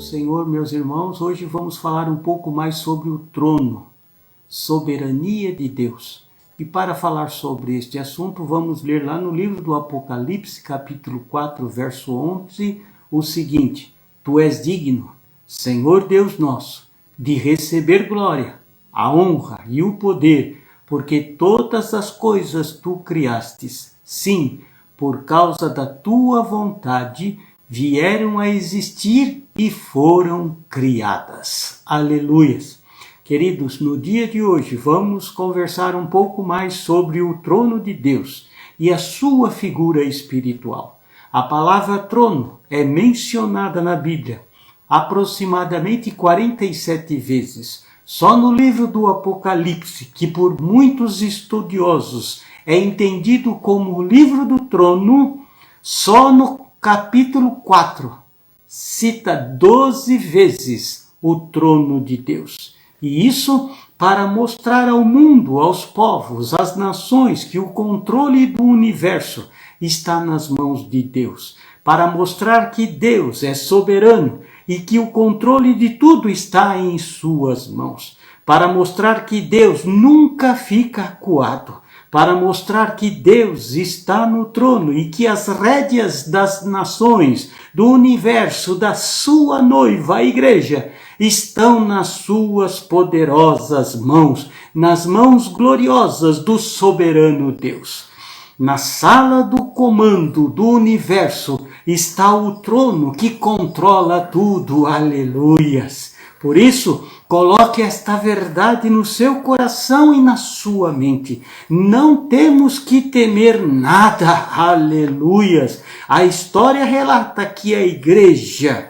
Senhor, meus irmãos. Hoje vamos falar um pouco mais sobre o trono, soberania de Deus. E para falar sobre este assunto, vamos ler lá no livro do Apocalipse, capítulo 4, verso 11, o seguinte: Tu és digno, Senhor Deus nosso, de receber glória, a honra e o poder, porque todas as coisas tu criastes. Sim, por causa da tua vontade, vieram a existir e foram criadas. Aleluias! Queridos, no dia de hoje vamos conversar um pouco mais sobre o trono de Deus e a sua figura espiritual. A palavra trono é mencionada na Bíblia aproximadamente 47 vezes. Só no livro do Apocalipse, que por muitos estudiosos é entendido como o livro do trono, só no capítulo 4 cita 12 vezes o trono de Deus. E isso para mostrar ao mundo, aos povos, às nações, que o controle do universo está nas mãos de Deus. Para mostrar que Deus é soberano e que o controle de tudo está em suas mãos. Para mostrar que Deus nunca fica acuado. Para mostrar que Deus está no trono e que as rédeas das nações, do universo, da sua noiva, a igreja, estão nas suas poderosas mãos, nas mãos gloriosas do soberano Deus. Na sala do comando do universo está o trono que controla tudo. Aleluias! Por isso, coloque esta verdade no seu coração e na sua mente. Não temos que temer nada. Aleluias! A história relata que a igreja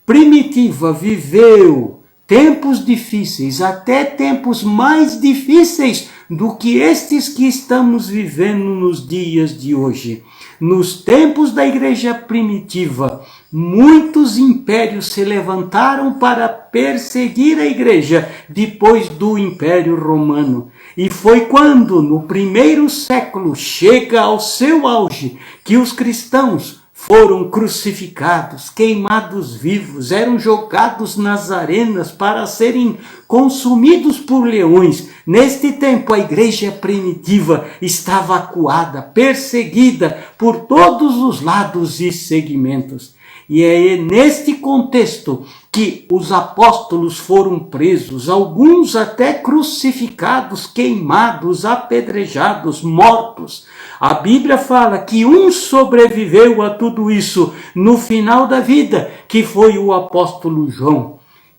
primitiva viveu tempos difíceis, até tempos mais difíceis do que estes que estamos vivendo nos dias de hoje. Nos tempos da igreja primitiva, muitos impérios se levantaram para perseguir a igreja depois do Império Romano. E foi quando, no primeiro século, chega ao seu auge, que os cristãos foram crucificados, queimados vivos, eram jogados nas arenas para serem consumidos por leões. Neste tempo, a igreja primitiva estava acuada, perseguida por todos os lados e segmentos. E é neste contexto que os apóstolos foram presos, alguns até crucificados, queimados, apedrejados, mortos. A Bíblia fala que um sobreviveu a tudo isso no final da vida, que foi o apóstolo João,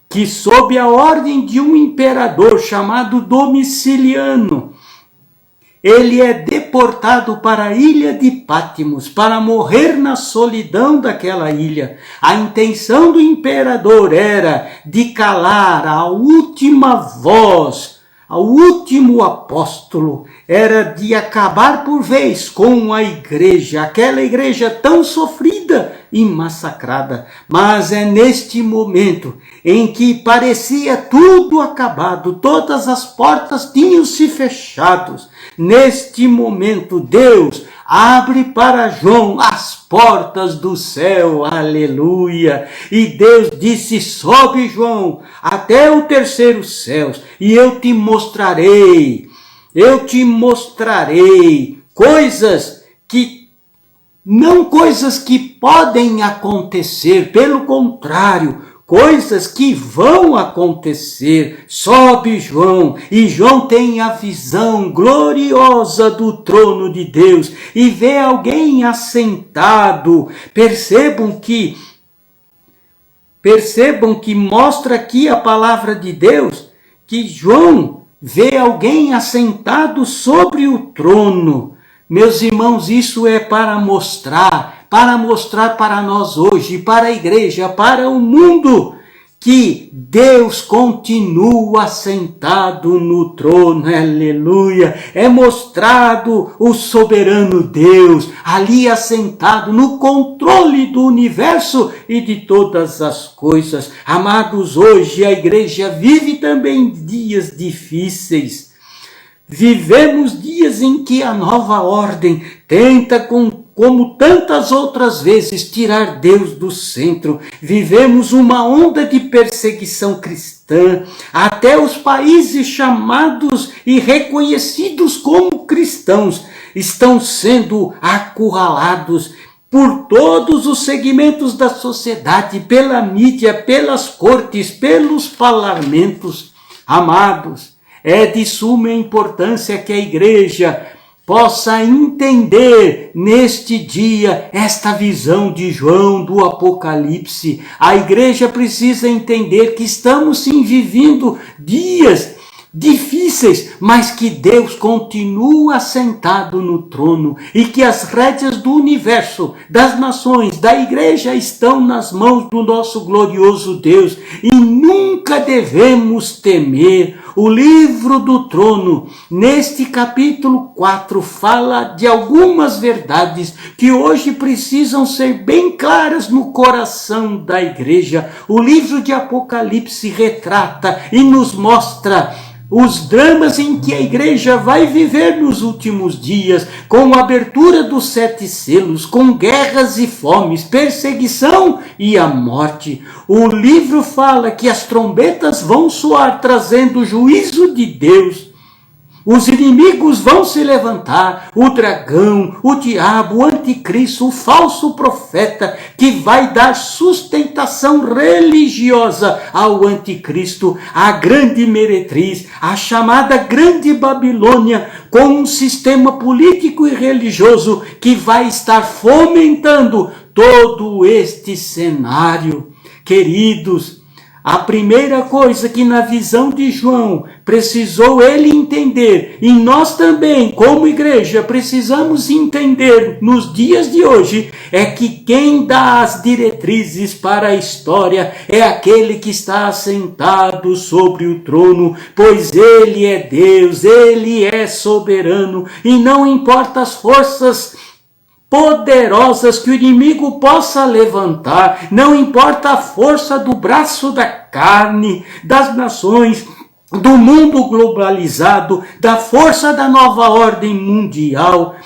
que sob a ordem de um imperador chamado Domiciliano, ele é deportado para a ilha de Patmos para morrer na solidão daquela ilha. A intenção do imperador era de calar a última voz, o último apóstolo, era de acabar por vez com a igreja, aquela igreja tão sofrida e massacrada. Mas é neste momento em que parecia tudo acabado, todas as portas tinham se fechado. Neste momento, Deus abre para João as portas do céu, aleluia. E Deus disse: sobe, João, até o terceiro céu, e eu te mostrarei coisas que podem acontecer, pelo contrário, coisas que vão acontecer. Sobe João, e João tem a visão gloriosa do trono de Deus e vê alguém assentado. Percebam que mostra aqui a palavra de Deus, que João vê alguém assentado sobre o trono. Meus irmãos, isso é para mostrar para nós hoje, para a igreja, para o mundo, que Deus continua sentado no trono, aleluia. É mostrado o soberano Deus ali assentado no controle do universo e de todas as coisas. Amados, hoje a igreja vive também dias difíceis. Vivemos dias em que a nova ordem tenta como tantas outras vezes, tirar Deus do centro. Vivemos uma onda de perseguição cristã. Até os países chamados e reconhecidos como cristãos estão sendo acurralados por todos os segmentos da sociedade, pela mídia, pelas cortes, pelos parlamentos. Amados, é de suma importância que a igreja possa entender neste dia esta visão de João do Apocalipse. A igreja precisa entender que estamos sim vivendo dias difíceis, mas que Deus continua sentado no trono e que as rédeas do universo, das nações, da igreja estão nas mãos do nosso glorioso Deus e nunca devemos temer. O livro do trono, neste capítulo 4, fala de algumas verdades que hoje precisam ser bem claras no coração da igreja. O livro de Apocalipse retrata e nos mostra os dramas em que a igreja vai viver nos últimos dias, com a abertura dos 7 selos, com guerras e fomes, perseguição e a morte. O livro fala que as trombetas vão soar, trazendo o juízo de Deus. Os inimigos vão se levantar, o dragão, o diabo, o anticristo, o falso profeta, que vai dar sustentação religiosa ao anticristo, a grande meretriz, a chamada Grande Babilônia, com um sistema político e religioso que vai estar fomentando todo este cenário. Queridos, a primeira coisa que na visão de João precisou ele entender, e nós também, como igreja, precisamos entender nos dias de hoje, é que quem dá as diretrizes para a história é aquele que está assentado sobre o trono, pois ele é Deus, ele é soberano, e não importa as forças poderosas que o inimigo possa levantar, não importa a força do braço da carne, das nações, do mundo globalizado, da força da nova ordem mundial,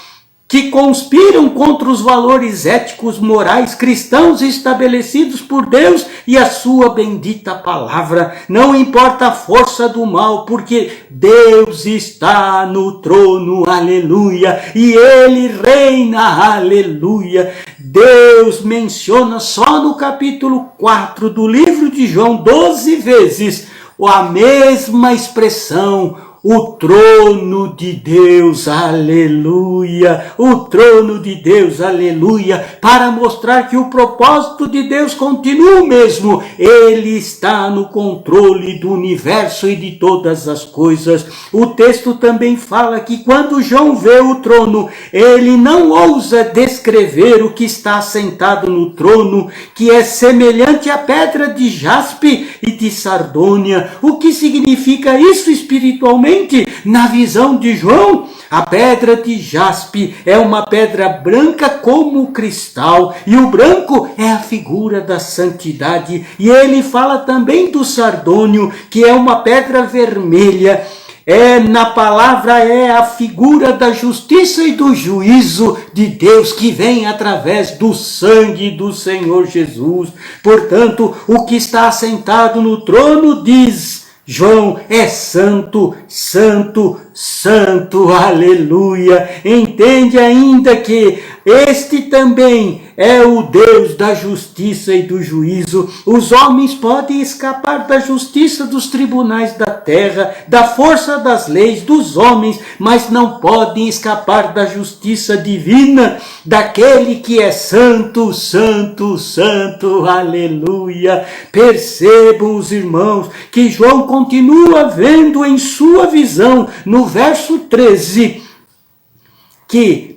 que conspiram contra os valores éticos, morais, cristãos estabelecidos por Deus e a sua bendita palavra. Não importa a força do mal, porque Deus está no trono, aleluia, e Ele reina, aleluia. Deus menciona só no capítulo 4 do livro de João 12 vezes a mesma expressão, o trono de Deus, aleluia, o trono de Deus, aleluia, para mostrar que o propósito de Deus continua o mesmo. Ele está no controle do universo e de todas as coisas. O texto também fala que quando João vê o trono, ele não ousa descrever o que está sentado no trono, que é semelhante à pedra de jaspe e de sardônia. O que significa isso espiritualmente? Na visão de João, a pedra de jaspe é uma pedra branca como cristal, e o branco é a figura da santidade. E ele fala também do sardônio, que é uma pedra vermelha. Na palavra é a figura da justiça e do juízo de Deus que vem através do sangue do Senhor Jesus. Portanto, o que está assentado no trono, diz João, é santo, santo, santo, aleluia. Entende ainda que este também é o Deus da justiça e do juízo. Os homens podem escapar da justiça dos tribunais da terra, da força das leis dos homens, mas não podem escapar da justiça divina, daquele que é santo, santo, santo, aleluia. Percebam os irmãos que João continua vendo em sua visão, no verso 13, que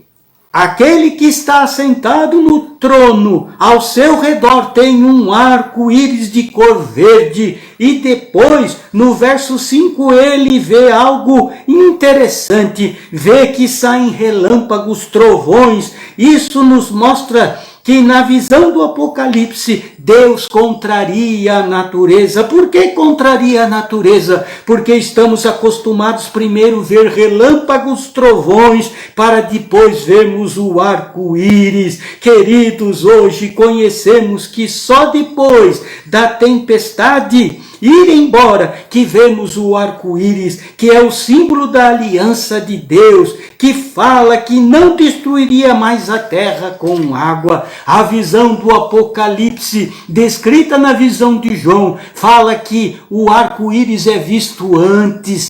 aquele que está assentado no trono, ao seu redor tem um arco-íris de cor verde. E depois, no verso 5, ele vê algo interessante. Vê que saem relâmpagos, trovões. Isso nos mostra que na visão do Apocalipse, Deus contraria a natureza. Por que contraria a natureza? Porque estamos acostumados primeiro a ver relâmpagos, trovões, para depois vermos o arco-íris. Queridos, hoje conhecemos que só depois da tempestade ir embora que vemos o arco-íris, que é o símbolo da aliança de Deus, que fala que não destruiria mais a terra com água. A visão do Apocalipse, descrita na visão de João, fala que o arco-íris é visto antes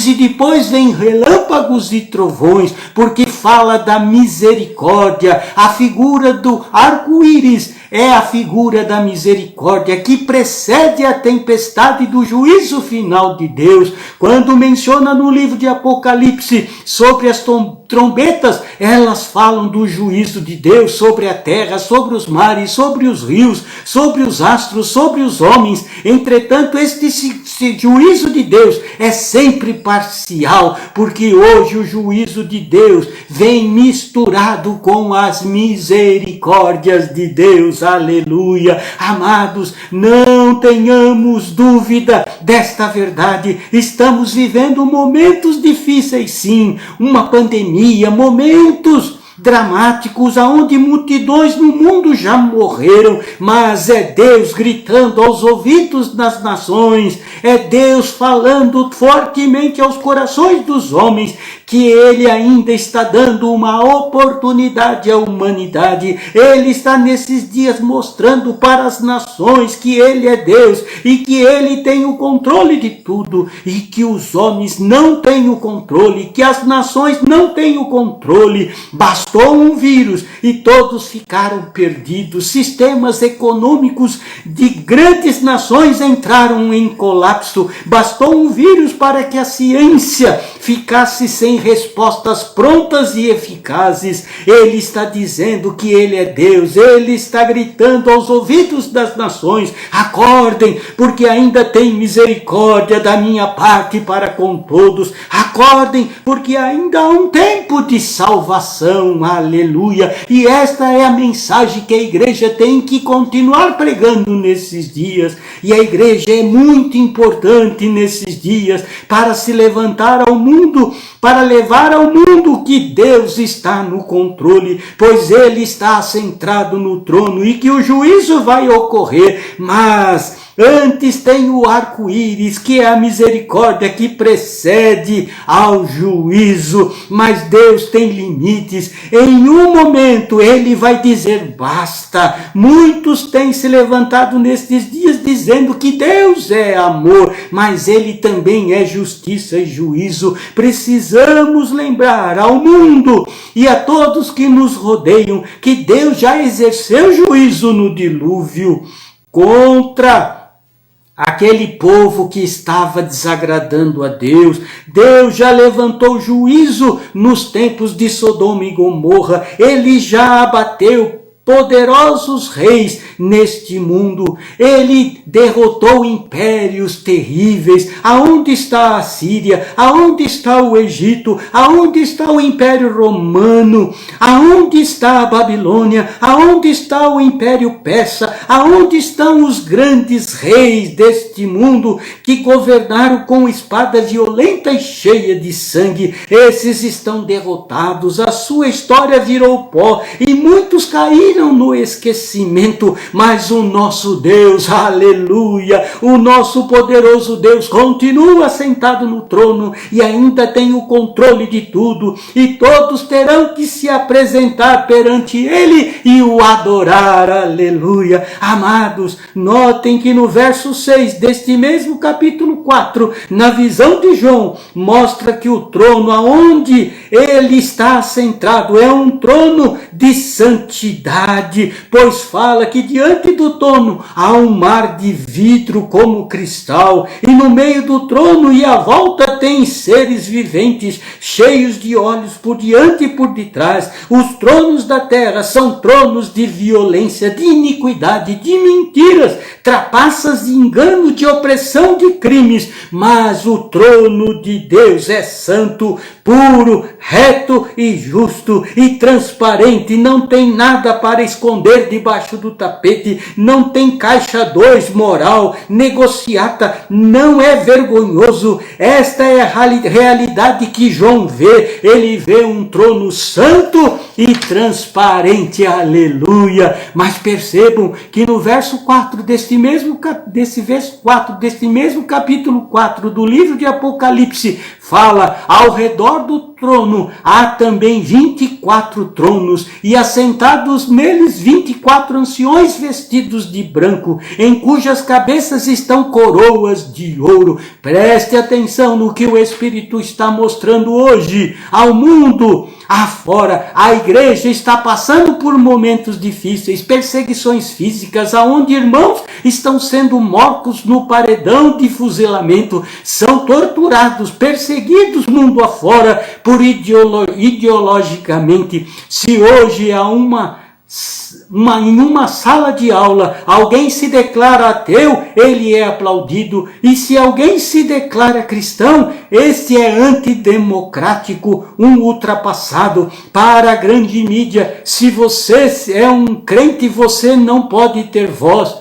e depois vem relâmpagos e trovões, porque fala da misericórdia. A figura do arco-íris é a figura da misericórdia que precede a tempestade do juízo final de Deus. Quando menciona no livro de Apocalipse sobre as trombetas, elas falam do juízo de Deus sobre a terra, sobre os mares, sobre os rios, sobre os astros, sobre os homens. Entretanto, este juízo de Deus é sempre parcial, porque hoje o juízo de Deus vem misturado com as misericórdias de Deus. Aleluia! Amados, não tenhamos dúvida desta verdade. Estamos vivendo momentos difíceis, sim, uma pandemia, momentos dramáticos, aonde multidões no mundo já morreram, mas é Deus gritando aos ouvidos das nações, é Deus falando fortemente aos corações dos homens, que Ele ainda está dando uma oportunidade à humanidade. Ele está nesses dias mostrando para as nações que Ele é Deus e que Ele tem o controle de tudo, e que os homens não têm o controle, que as nações não têm o controle. Bastou um vírus e todos ficaram perdidos. Sistemas econômicos de grandes nações entraram em colapso. Bastou um vírus para que a ciência ficasse sem respostas prontas e eficazes. Ele está dizendo que Ele é Deus. Ele está gritando aos ouvidos das nações: acordem, porque ainda tem misericórdia da minha parte para com todos. Acordem, porque ainda há um tempo de salvação. Aleluia! E esta é a mensagem que a igreja tem que continuar pregando nesses dias. E a igreja é muito importante nesses dias para se levantar ao mundo, para levar ao mundo que Deus está no controle, pois Ele está centrado no trono e que o juízo vai ocorrer. Mas antes tem o arco-íris, que é a misericórdia que precede ao juízo. Mas Deus tem limites. Em um momento Ele vai dizer basta. Muitos têm se levantado nestes dias dizendo que Deus é amor, mas Ele também é justiça e juízo. Precisamos lembrar ao mundo e a todos que nos rodeiam que Deus já exerceu juízo no dilúvio contra aquele povo que estava desagradando a Deus. Deus já levantou juízo nos tempos de Sodoma e Gomorra. Ele já abateu poderosos reis neste mundo. Ele derrotou impérios terríveis. Aonde está a Síria? Aonde está o Egito? Aonde está o Império Romano? Aonde está a Babilônia? Aonde está o Império Persa? Aonde estão os grandes reis deste mundo que governaram com espada violenta e cheia de sangue? Esses estão derrotados. A sua história virou pó e muitos caíram no esquecimento, mas o nosso Deus, aleluia, o nosso poderoso Deus continua sentado no trono e ainda tem o controle de tudo, e todos terão que se apresentar perante Ele e o adorar, aleluia. Amados, notem que no verso 6 deste mesmo capítulo 4, na visão de João, mostra que o trono aonde Ele está centrado é um trono de santidade, pois fala que diante do trono há um mar de vidro como cristal, e no meio do trono e à volta tem seres viventes, cheios de olhos por diante e por detrás. Os tronos da terra são tronos de violência, de iniquidade, de mentiras, trapaças de engano, de opressão, de crimes, mas o trono de Deus é santo, puro, reto e justo e transparente, não tem nada para para esconder debaixo do tapete, não tem caixa 2 moral, negociata, não é vergonhoso. Esta é a realidade que João vê. Ele vê um trono santo e transparente, aleluia. Mas percebam que no verso 4 desse mesmo capítulo 4 do livro de Apocalipse, fala: ao redor do trono há também 24 tronos, e assentados neles 24 anciões vestidos de branco, em cujas cabeças estão coroas de ouro. Preste atenção no que o Espírito está mostrando hoje ao mundo. Afora, a igreja está passando por momentos difíceis, perseguições físicas, aonde irmãos estão sendo mortos no paredão de fuzilamento, são torturados, perseguidos mundo afora por ideologicamente. Se hoje há em uma sala de aula alguém se declara ateu, ele é aplaudido, e se alguém se declara cristão, este é antidemocrático, um ultrapassado. Para a grande mídia, se você é um crente, você não pode ter voz.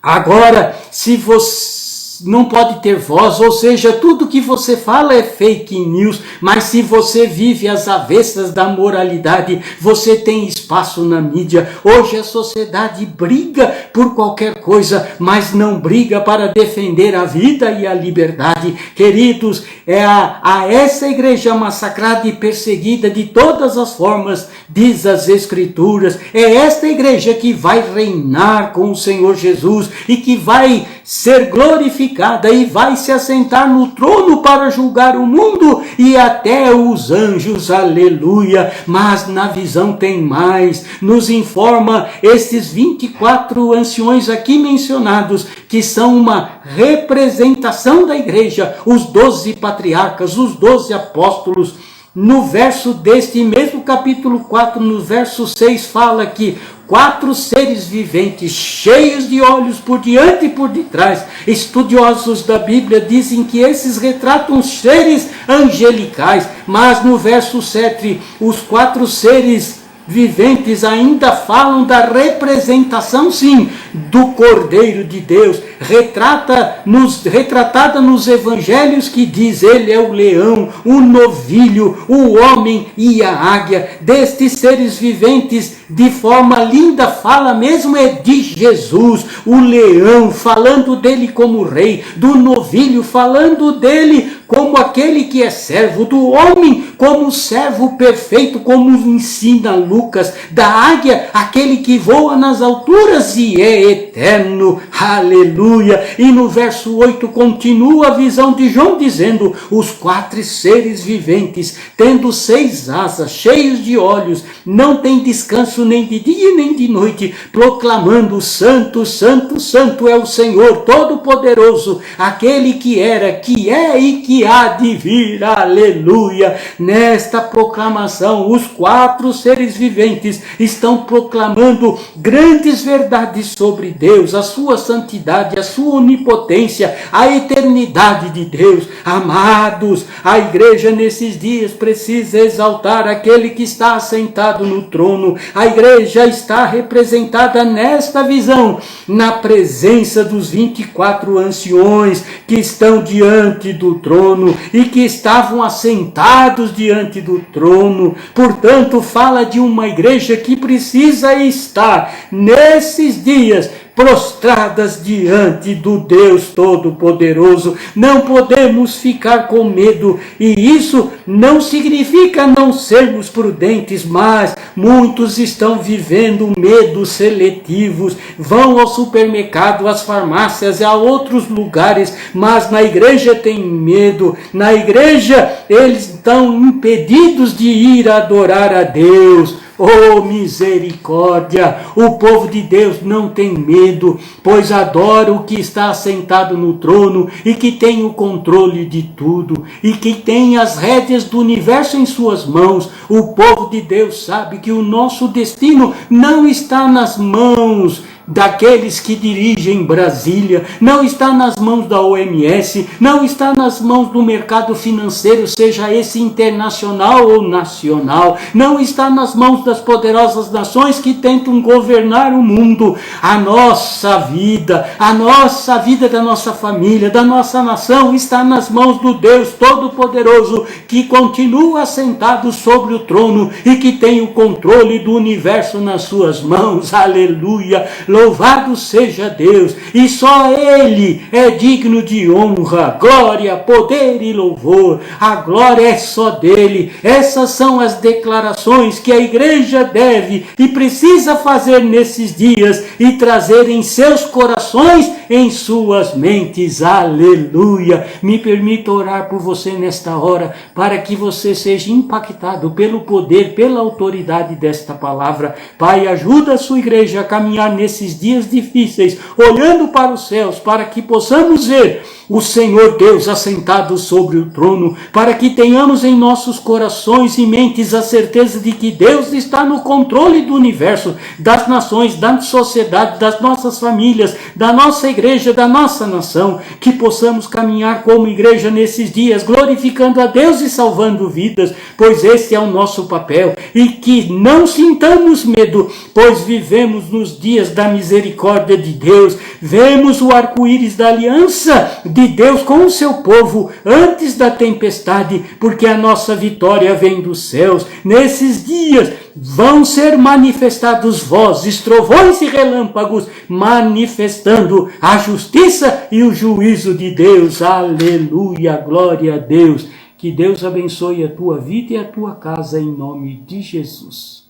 Agora, se você não pode ter voz, ou seja, tudo que você fala é fake news, mas se você vive às avessas da moralidade, você tem espaço na mídia. Hoje a sociedade briga por qualquer coisa, mas não briga para defender a vida e a liberdade. Queridos, é a essa igreja massacrada e perseguida de todas as formas, diz as Escrituras, é esta igreja que vai reinar com o Senhor Jesus e que vai ser glorificada e vai se assentar no trono para julgar o mundo e até os anjos, aleluia. Mas na visão tem mais, nos informa esses 24 anciões aqui mencionados, que são uma representação da igreja, os 12 patriarcas, os 12 apóstolos. No verso deste mesmo capítulo 4, no verso 6, fala que 4 seres viventes, cheios de olhos por diante e por detrás. Estudiosos da Bíblia dizem que esses retratam seres angelicais, mas no verso 7, os 4 seres viventes ainda falam da representação, sim, do Cordeiro de Deus, retratada nos evangelhos, que diz: ele é o leão, o novilho, o homem e a águia. Destes seres viventes, de forma linda, fala mesmo é de Jesus, o leão, falando dele como rei, do novilho, falando dele como aquele que é servo, do homem como servo perfeito, como ensina Lucas, da águia, aquele que voa nas alturas e é eterno, aleluia. E no verso 8 continua a visão de João dizendo: os 4 seres viventes, tendo 6 asas, cheios de olhos, não tem descanso nem de dia nem de noite, proclamando: santo, santo, santo é o Senhor Todo-Poderoso, aquele que era, que é e que há de vir, aleluia. Nesta proclamação, os 4 seres viventes estão proclamando grandes verdades sobre Deus, a sua santidade, a sua onipotência, a eternidade de Deus. Amados, a igreja nesses dias precisa exaltar aquele que está assentado no trono. A igreja está representada nesta visão, na presença dos 24 anciões que estão diante do trono e que estavam assentados diante do trono. Portanto, fala de uma igreja que precisa estar nesses dias prostradas diante do Deus Todo-Poderoso. Não podemos ficar com medo, e isso não significa não sermos prudentes, mas muitos estão vivendo medos seletivos, vão ao supermercado, às farmácias e a outros lugares, mas na igreja tem medo. Na igreja eles estão impedidos de ir adorar a Deus. Oh, misericórdia! O povo de Deus não tem medo, pois adora o que está assentado no trono e que tem o controle de tudo e que tem as rédeas do universo em suas mãos. O povo de Deus sabe que o nosso destino não está nas mãos daqueles que dirigem Brasília, não está nas mãos da OMS, não está nas mãos do mercado financeiro, seja esse internacional ou nacional, não está nas mãos das poderosas nações que tentam governar o mundo. A nossa vida da nossa família, da nossa nação está nas mãos do Deus Todo-Poderoso, que continua sentado sobre o trono e que tem o controle do universo nas suas mãos. Aleluia! Louvado seja Deus! E só Ele é digno de honra, glória, poder e louvor. A glória é só dele. Essas são as declarações que a igreja deve e precisa fazer nesses dias e trazer em seus corações, em suas mentes. Aleluia! Me permita orar por você nesta hora, para que você seja impactado pelo poder, pela autoridade desta palavra. Pai, ajuda a sua igreja a caminhar nesses dias difíceis, olhando para os céus, para que possamos ver o Senhor Deus assentado sobre o trono, para que tenhamos em nossos corações e mentes a certeza de que Deus está no controle do universo, das nações, da sociedade, das nossas famílias, da nossa igreja, da nossa nação, que possamos caminhar como igreja nesses dias, glorificando a Deus e salvando vidas, pois esse é o nosso papel, e que não sintamos medo, pois vivemos nos dias da misericórdia de Deus, vemos o arco-íris da aliança de Deus com o seu povo antes da tempestade, porque a nossa vitória vem dos céus. Nesses dias vão ser manifestados vozes, trovões e relâmpagos, manifestando a justiça e o juízo de Deus. Aleluia, glória a Deus. Que Deus abençoe a tua vida e a tua casa em nome de Jesus.